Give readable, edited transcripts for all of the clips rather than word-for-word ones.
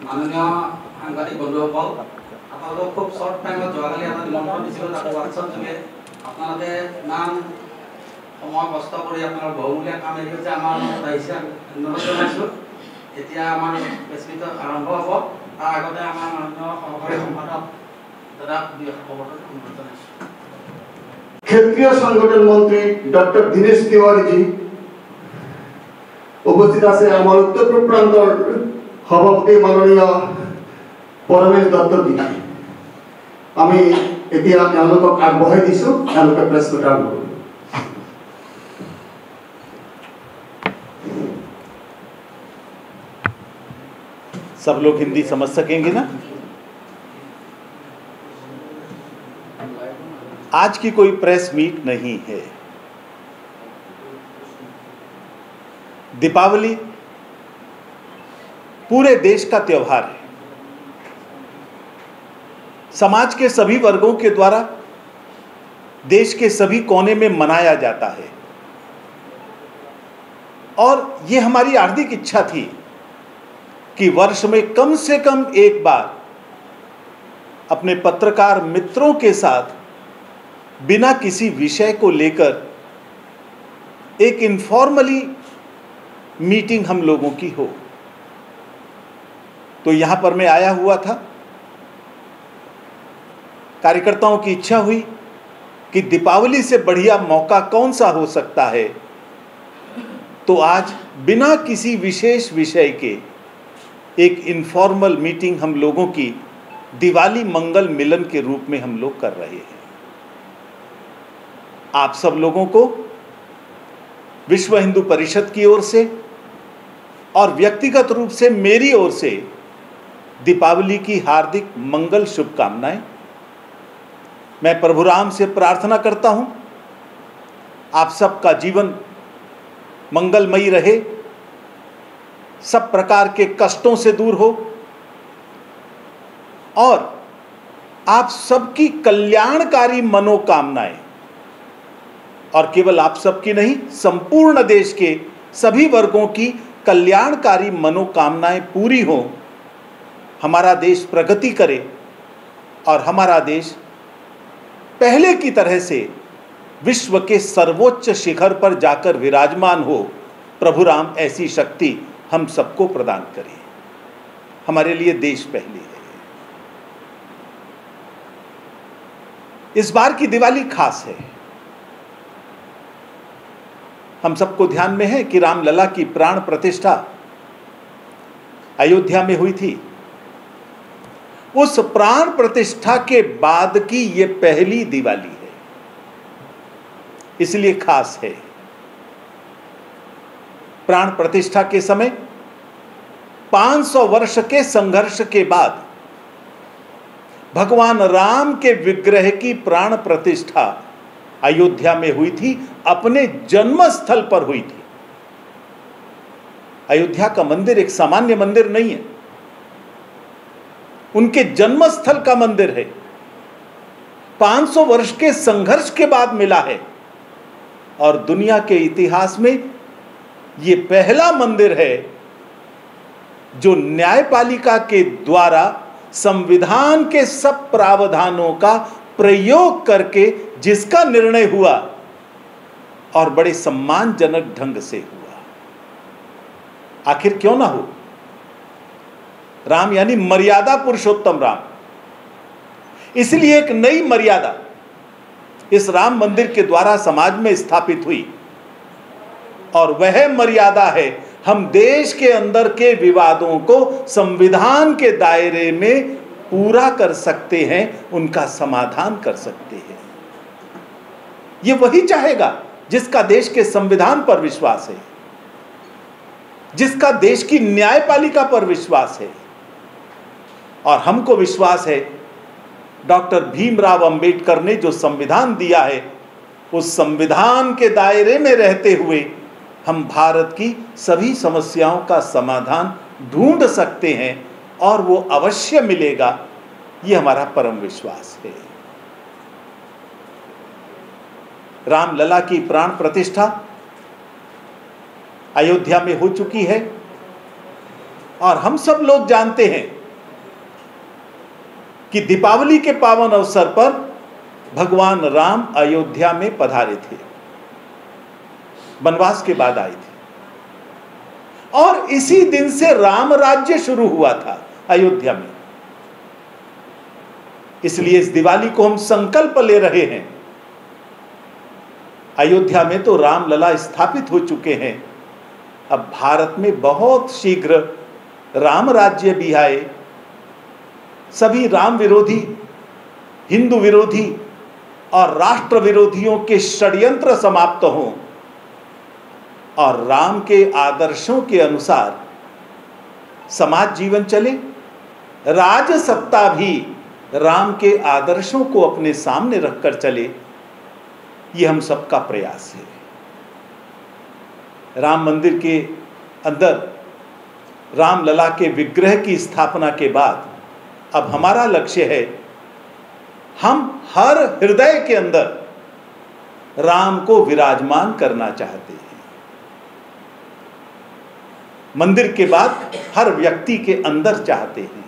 মাননীয় সাংবাদিক বন্ধুসকল, আপোনালোকক খুব শৰ্ট টাইমত যোৱাকালি এটা নিমন্ত্ৰণ দিছিলোঁ, তাতে হোৱাটছআপ যোগে আপোনালোকে ইমান সময় কষ্ট কৰি আপোনাৰ বহুমূলীয়া কাম এৰি যে আমাৰ লগত আহিছে, ধন্যবাদ জনাইছোঁ। এতিয়া আমাৰ প্ৰেছমিট আৰম্ভ হ'ব, তাৰ আগতে আমাৰ মাননীয় সহকাৰী সম্পাদক দাদাক খবৰটো অনুৰোধ জনাইছোঁ। ক্ষেত্রীয় সংগঠন মন্ত্রী ডক্টর দীনেশ তিওয়ারিজি উপস্থিত আছে। আমার উত্তর পূর্ব প্রান্তর সভাপতি মাননীয় পৰমেশ দত্তজী, আমি এতিয়া তেওঁলোকক আগবঢ়াই দিছোঁ, তেওঁলোকে প্ৰেছ মিট আৰম্ভ কৰিব। सब लोग हिंदी समझ सकेंगे ना? आज की कोई प्रेस मीट नहीं है। दीपावली पूरे देश का त्योहार है। समाज के सभी वर्गों के द्वारा देश के सभी कोने में मनाया जाता है और ये हमारी हार्दिक इच्छा थी कि वर्ष में कम से कम एक बार अपने पत्रकार मित्रों के साथ बिना किसी विषय को लेकर एक इनफॉर्मली मीटिंग हम लोगों की हो। तो यहां पर मैं आया हुआ था, कार्यकर्ताओं की इच्छा हुई कि दीपावली से बढ़िया मौका कौन सा हो सकता है, तो आज बिना किसी विशेष विषय के एक इनफॉर्मल मीटिंग हम लोगों की दिवाली मंगल मिलन के रूप में हम लोग कर रहे हैं। आप सब लोगों को विश्व हिंदू परिषद की ओर से और व्यक्तिगत रूप से मेरी ओर से दीपावली की हार्दिक मंगल शुभकामनाएं। मैं प्रभु राम से प्रार्थना करता हूं आप सबका जीवन मंगलमयी रहे, सब प्रकार के कष्टों से दूर हो और आप सबकी कल्याणकारी मनोकामनाएं, और केवल आप सबकी नहीं, संपूर्ण देश के सभी वर्गों की कल्याणकारी मनोकामनाएं पूरी हों, हमारा देश प्रगति करे और हमारा देश पहले की तरह से विश्व के सर्वोच्च शिखर पर जाकर विराजमान हो। प्रभु राम ऐसी शक्ति हम सबको प्रदान करें। हमारे लिए देश पहले है। इस बार की दिवाली खास है। हम सबको ध्यान में है कि रामलला की प्राण प्रतिष्ठा अयोध्या में हुई थी। उस प्राण प्रतिष्ठा के बाद की ये पहली दिवाली है, इसलिए खास है। प्राण प्रतिष्ठा के समय 500 वर्ष के संघर्ष के बाद भगवान राम के विग्रह की प्राण प्रतिष्ठा अयोध्या में हुई थी, अपने जन्म स्थल पर हुई थी। अयोध्या का मंदिर एक सामान्य मंदिर नहीं है, उनके जन्म स्थल का मंदिर है। 500 वर्ष के संघर्ष के बाद मिला है और दुनिया के इतिहास में यह पहला मंदिर है जो न्यायपालिका के द्वारा संविधान के सब प्रावधानों का प्रयोग करके जिसका निर्णय हुआ और बड़े सम्मानजनक ढंग से हुआ। आखिर क्यों ना हो? राम यानी मर्यादा पुरुषोत्तम राम, इसलिए एक नई मर्यादा इस राम मंदिर के द्वारा समाज में स्थापित हुई और वह मर्यादा है हम देश के अंदर के विवादों को संविधान के दायरे में पूरा कर सकते हैं, उनका समाधान कर सकते हैं। ये वही चाहेगा जिसका देश के संविधान पर विश्वास है, जिसका देश की न्यायपालिका पर विश्वास है। और हमको विश्वास है डॉक्टर भीमराव अंबेडकर ने जो संविधान दिया है, उस संविधान के दायरे में रहते हुए हम भारत की सभी समस्याओं का समाधान ढूंढ सकते हैं और वो अवश्य मिलेगा, ये हमारा परम विश्वास है। रामलला की प्राण प्रतिष्ठा अयोध्या में हो चुकी है और हम सब लोग जानते हैं कि दीपावली के पावन अवसर पर भगवान राम अयोध्या में पधारे थे, वनवास के बाद आए थे, और इसी दिन से राम राज्य शुरू हुआ था अयोध्या में। इसलिए इस दिवाली को हम संकल्प ले रहे हैं। अयोध्या में तो रामलला स्थापित हो चुके हैं, अब भारत में बहुत शीघ्र राम राज्य भी आए, सभी राम विरोधी, हिंदू विरोधी और राष्ट्र विरोधियों के षड्यंत्र समाप्त हों और राम के आदर्शों के अनुसार समाज जीवन चले, राज सत्ता भी राम के आदर्शों को अपने सामने रखकर चले, ये हम सबका प्रयास है। राम मंदिर के अंदर रामलला के विग्रह की स्थापना के बाद अब हमारा लक्ष्य है, हम हर हृदय के अंदर राम को विराजमान करना चाहते हैं। मंदिर के बाद हर व्यक्ति के अंदर चाहते हैं,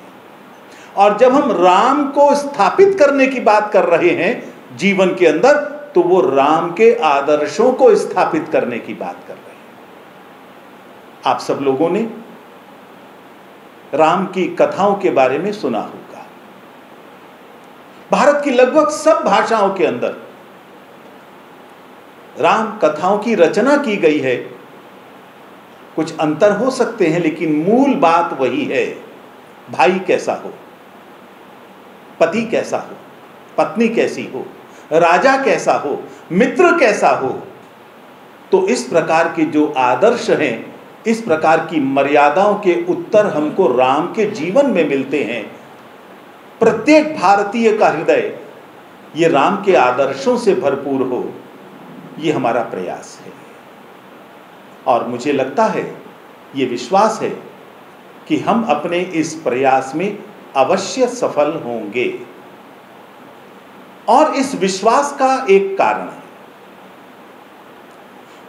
और जब हम राम को स्थापित करने की बात कर रहे हैं जीवन के अंदर, तो वो राम के आदर्शों को स्थापित करने की बात कर रहे हैं। आप सब लोगों ने राम की कथाओं के बारे में सुना होगा। भारत की लगभग सब भाषाओं के अंदर राम कथाओं की रचना की गई है। कुछ अंतर हो सकते हैं, लेकिन मूल बात वही है। भाई कैसा हो, पति कैसा हो, पत्नी कैसी हो, राजा कैसा हो, मित्र कैसा हो, तो इस प्रकार के जो आदर्श हैं, इस प्रकार की मर्यादाओं के उत्तर हमको राम के जीवन में मिलते हैं। प्रत्येक भारतीय का हृदय ये राम के आदर्शों से भरपूर हो, ये हमारा प्रयास है। और मुझे लगता है, ये विश्वास है कि हम अपने इस प्रयास में अवश्य सफल होंगे। और इस विश्वास का एक कारण है,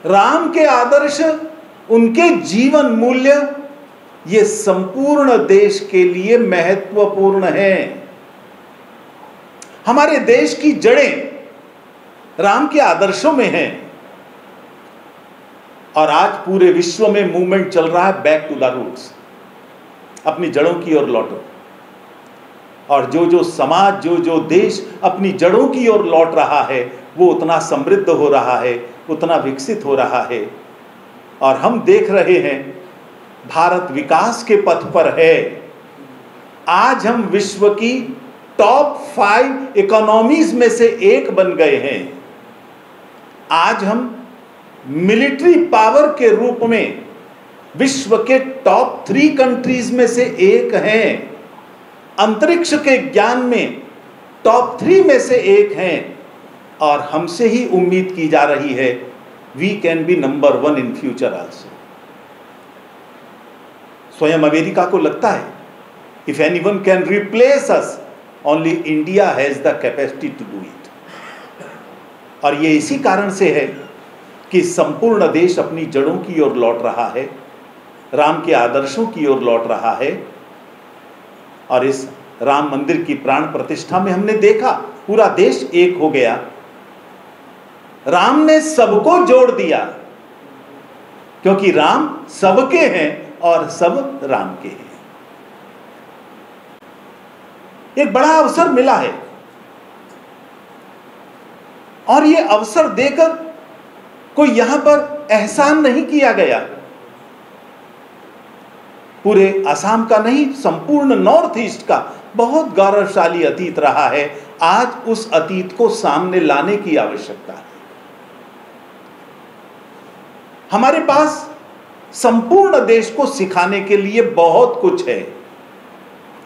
राम के आदर्श, उनके जीवन मूल्य, ये संपूर्ण देश के लिए महत्वपूर्ण हैं। हमारे देश की जड़ें राम के आदर्शों में हैं, और आज पूरे विश्व में मूवमेंट चल रहा है बैक टू द रूट्स, अपनी जड़ों की ओर लौटो। और जो जो समाज, जो जो देश अपनी जड़ों की ओर लौट रहा है, वो उतना समृद्ध हो रहा है, उतना विकसित हो रहा है। और हम देख रहे हैं भारत विकास के पथ पर है। आज हम विश्व की टॉप 5 इकोनॉमीज में से एक बन गए हैं। आज हम मिलिट्री पावर के रूप में विश्व के टॉप 3 कंट्रीज में से एक हैं। अंतरिक्ष के ज्ञान में टॉप 3 में से एक हैं, और हमसे ही उम्मीद की जा रही है we can be number 1 in future also. स्वयं अमेरिका को लगता है if anyone can replace us, only India has the capacity to do it. और ये इसी कारण से है कि संपूर्ण देश अपनी जड़ों की ओर लौट रहा है, राम के आदर्शों की ओर लौट रहा है। और इस राम मंदिर की प्राण प्रतिष्ठा में हमने देखा पूरा देश एक हो गया। राम ने सबको जोड़ दिया, क्योंकि राम सबके हैं और सब राम के हैं। एक बड़ा अवसर मिला है, और यह अवसर देकर कोई यहां पर एहसान नहीं किया गया। पूरे असम का नहीं, संपूर्ण नॉर्थ ईस्ट का बहुत गौरवशाली अतीत रहा है। आज उस अतीत को सामने लाने की आवश्यकता है। हमारे पास संपूर्ण देश को सिखाने के लिए बहुत कुछ है,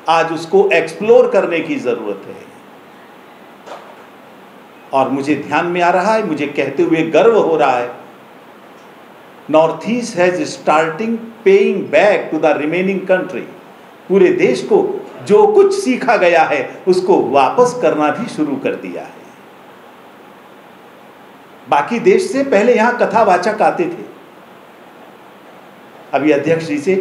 आज उसको एक्सप्लोर करने की जरूरत है। और मुझे ध्यान में आ रहा है, मुझे कहते हुए गर्व हो रहा है, north east has starting paying back to the remaining country. पूरे देश को जो कुछ सीखा गया है उसको वापस करना भी शुरू कर दिया है। बाकी देश से पहले यहां कथावाचक आते थे। अभी अध्यक्ष जी से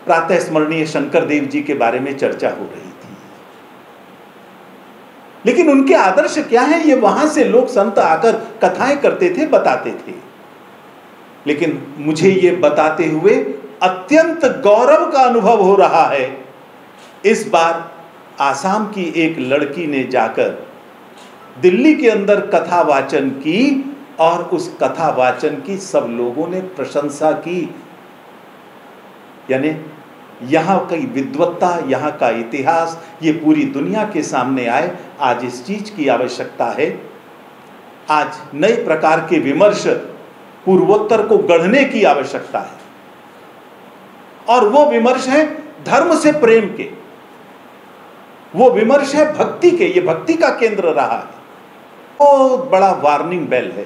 प्रातः स्मरणीय शंकर देव जी के बारे में चर्चा हो रही थी। उनके आदर्श क्या हैं, ये वहां से लोग संत आकर कथाएं करते थे, बताते थे। लेकिन मुझे ये बताते हुए अत्यंत गौरव का अनुभव हो रहा है। इस बार आसाम की एक लड़की ने जाकर दिल्ली के अंदर कथा वाचन की और उस कथा वाचन की सब लोगों ने प्रशंसा की। यानी यहाँ की विद्वत्ता, यहाँ का इतिहास ये पूरी दुनिया के सामने आए। आज इस चीज की आवश्यकता है। आज नए प्रकार के विमर्श पूर्वोत्तर को गढ़ने की आवश्यकता है, और वो विमर्श है धर्म से प्रेम के, वो विमर्श है भक्ति के। ये भक्ति का केंद्र रहा है। बहुत बड़ा वार्निंग बेल है।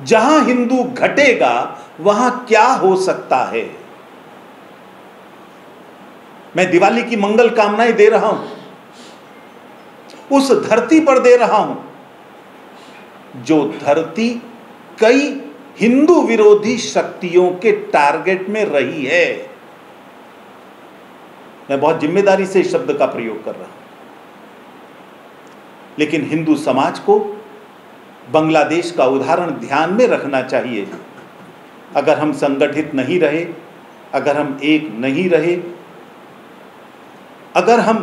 जहां हिंदू घटेगा वहां क्या हो सकता है। मैं दिवाली की मंगल कामनाएं दे रहा हूं, उस धरती पर दे रहा हूं जो धरती कई हिंदू विरोधी शक्तियों के टारगेट में रही है। मैं बहुत जिम्मेदारी से इस शब्द का प्रयोग कर रहा हूं। लेकिन हिंदू समाज को बांग्लादेश का उदाहरण ध्यान में रखना चाहिए। अगर हम संगठित नहीं रहे, अगर हम एक नहीं रहे, अगर हम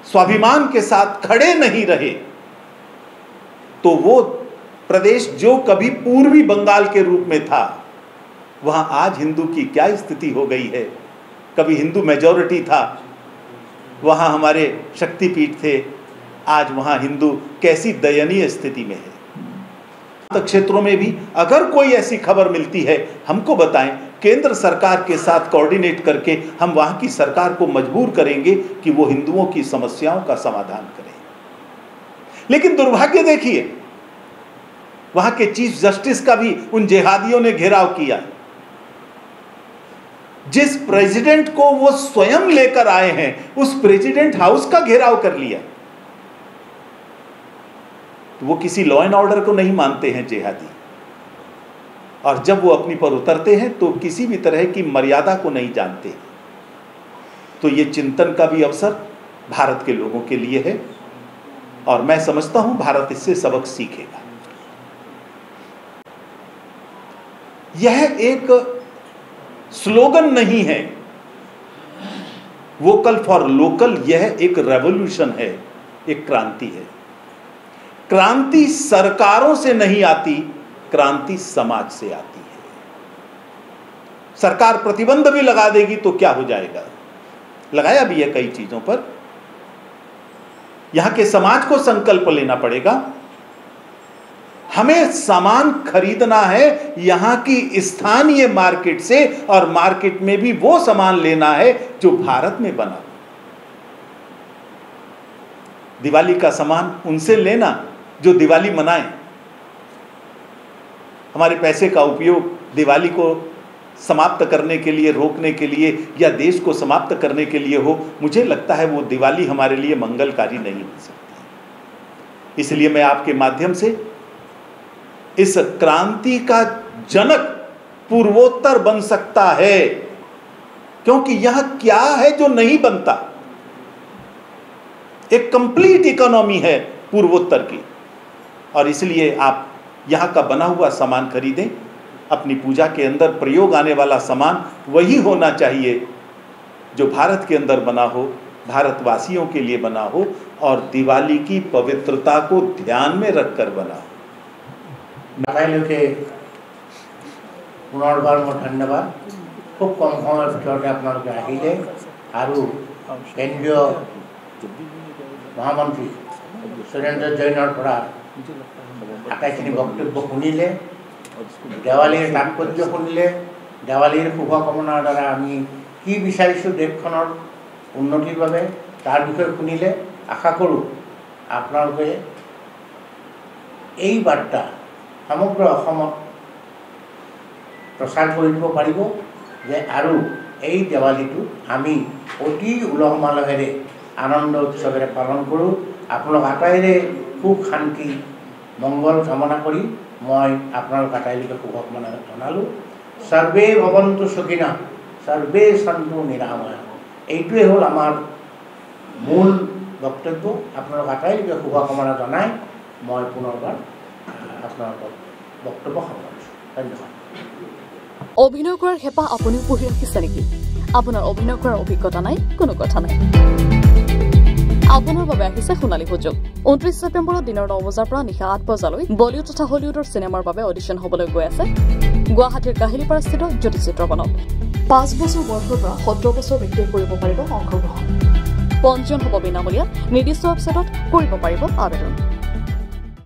स्वाभिमान के साथ खड़े नहीं रहे, तो वो प्रदेश जो कभी पूर्वी बंगाल के रूप में था, वहां आज हिंदू की क्या स्थिति हो गई है। कभी हिंदू मेजॉरिटी था, वहां हमारे शक्तिपीठ थे, आज वहां हिंदू कैसी दयनीय स्थिति में है। क्षेत्रों में भी अगर कोई ऐसी खबर मिलती है हमको बताएं। केंद्र सरकार के साथ कोऑर्डिनेट करके हम वहां की सरकार को मजबूर करेंगे कि वो हिंदुओं की समस्याओं का समाधान करे। लेकिन दुर्भाग्य देखिए, वहां के चीफ जस्टिस का भी उन जिहादियों ने घेराव किया। जिस प्रेसिडेंट को वो स्वयं लेकर आए हैं, उस प्रेसिडेंट हाउस का घेराव कर लिया। तो वो किसी लॉ एंड ऑर्डर को नहीं मानते हैं जिहादी, और जब वो अपनी पर उतरते हैं तो किसी भी तरह की मर्यादा को नहीं जानते। तो ये चिंतन का भी अवसर भारत के लोगों के लिए है, और मैं समझता हूं भारत इससे सबक सीखेगा। यह एक स्लोगन नहीं है, वोकल फॉर लोकल, यह एक रेवोल्यूशन है, एक क्रांति है। क्रांति सरकारों से नहीं आती, क्रांति समाज से आती है। सरकार प्रतिबंध भी लगा देगी तो क्या हो जाएगा, लगाया भी है कई चीजों पर। यहां के समाज को संकल्प लेना पड़ेगा। हमें सामान खरीदना है यहां की स्थानीय मार्केट से, और मार्केट में भी वो सामान लेना है जो भारत में बना। दिवाली का सामान उनसे लेना जो दिवाली मनाएं। हमारे पैसे का उपयोग दिवाली को समाप्त करने के लिए, रोकने के लिए, या देश को समाप्त करने के लिए हो, मुझे लगता है वो दिवाली हमारे लिए मंगलकारी नहीं हो सकती। इसलिए मैं आपके माध्यम से इस क्रांति का जनक पूर्वोत्तर बन सकता है, क्योंकि यह क्या है जो नहीं बनता। एक कंप्लीट इकोनॉमी है पूर्वोत्तर की, और इसलिए आप यहाँ का बना हुआ सामान खरीदें। अपनी पूजा के अंदर प्रयोग आने वाला सामान वही होना चाहिए जो भारत के अंदर बना हो, भारतवासियों के लिए बना हो, और दिवाली की पवित्रता को ध्यान में रखकर बना हो। নাগাইলৈকে পুনৰবাৰ মোৰ ধন্যবাদ। খুব কম সময়ৰ ভিতৰতে আপোনালোকে আহিলে আৰু কেন্দ্ৰীয় মহামন্ত্ৰী সুৰেন্দ্ৰ জৈনৰ পৰা আটাইখিনি বক্তব্য শুনিলে, দেৱালীৰ তাৎপৰ্য শুনিলে, দেৱালীৰ শুভকামনাৰ দ্বাৰা আমি কি বিচাৰিছোঁ দেশখনৰ উন্নতিৰ বাবে তাৰ বিষয়ে শুনিলে। আশা কৰোঁ আপোনালোকে এই বাৰ্তা সমগ্ৰ অসমত প্ৰচাৰ কৰি দিব পাৰিব যে আৰু এই দেৱালীটো আমি অতি উলহ মালহেৰে আনন্দ উৎসৱেৰে পালন কৰোঁ। আপোনালোক আটাইৰে সুখ শান্তি মংগল কামনা কৰি মই আপোনালোক আটাইলৈকে শুভকামনা জনালোঁ। সৰ্বে ভৱন্তু সুখিনঃ সৰ্বে সন্তু নিৰাময়া। এইটোৱে হ'ল আমাৰ মূল বক্তব্য আপোনালোক আটাইলৈকে শুভকামনা জনাই মই পুনৰবাৰ আপোনালোকক বক্তব্য সামৰিছোঁ। ধন্যবাদ। অভিনয় কৰাৰ হেঁপাহ আপুনিও পুহি ৰাখিছে নেকি? আপোনাৰ অভিনয় কৰাৰ অভিজ্ঞতা নাই? কোনো কথা নাই। আপোনাৰ বাবে আহিছে সোণালী সুযোগ। 29 ছেপ্টেম্বৰত দিনৰ 9 বজাৰ পৰা নিশা 8 বজালৈ বলিউড তথা হলিউডৰ চিনেমাৰ বাবে অডিশ্যন হ'বলৈ গৈ আছে গুৱাহাটীৰ কাহিলীপাৰাস্থিত জ্যোতি চিত্ৰবনত। 5 বছৰ বয়সৰ পৰা 17 বছৰ ব্যক্তিয়ে কৰিব পাৰিব অংশগ্ৰহণ। পঞ্জীয়ন হ'ব বিনামূলীয়া। নিৰ্দিষ্ট ৱেবছাইটত কৰিব পাৰিব আবেদন।